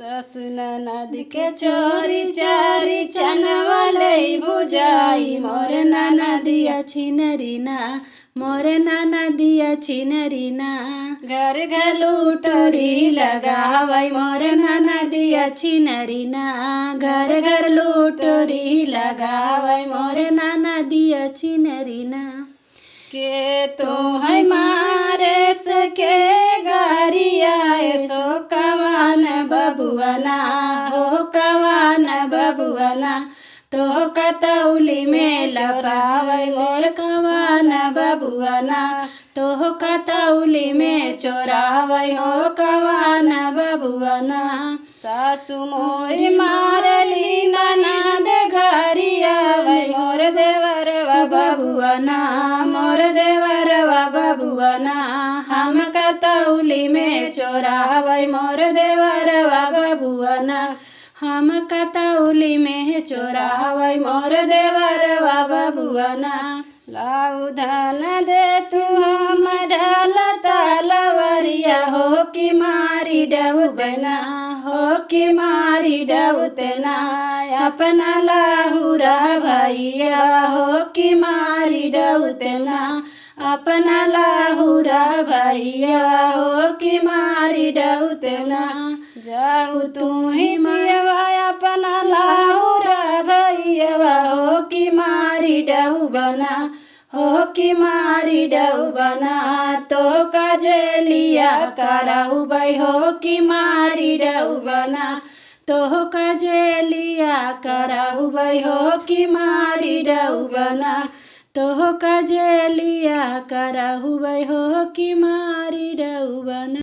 ससुन नदी के चोरी चारी चनवाले बुझाई मोर नदिया छिनरीना मोर नदिया छिनरीना घर घर लूटोरी लगावई मोर नदिया छिनरीना घर घर लूटोरी लगावई मोर नदिया छिनरीना के तो है मारे सके गारिया सो कवान बबुआना हो कवान बबुआना तो कतौली में लपरावै मोर कवान बबुआना तो कतौली में चोरावै हो कवान बबुआना सासु मोर मारली ननद घरिया मोर देवरवा बबुआना मोर देवरवा बबुआना हम कतौली में चोरावै मोर देवरवा बबुआना हम कतौली में चोरावै मोर देवरवा बबुआना लाउ धन दे तू हम ढाल तलवरिया हो कि मारी डबुतना हो कि मारी डबुतना अपना लाहुरा भैया हो कि मारी डबुतना अपना लाहुरा भैया हो कि मारी डबुतना जाऊ तू ही मियावा अपना लाहुरा भैया हो कि मारी डबुबना हो कि मारी डबुबना तो कजलिया कराऊ भाई हो कि मारी डबुबना तो कजलिया कराऊ भाई हो कि मारी डबुबना तो कजलिया कराऊ भाई हो कि मारी डबुबना।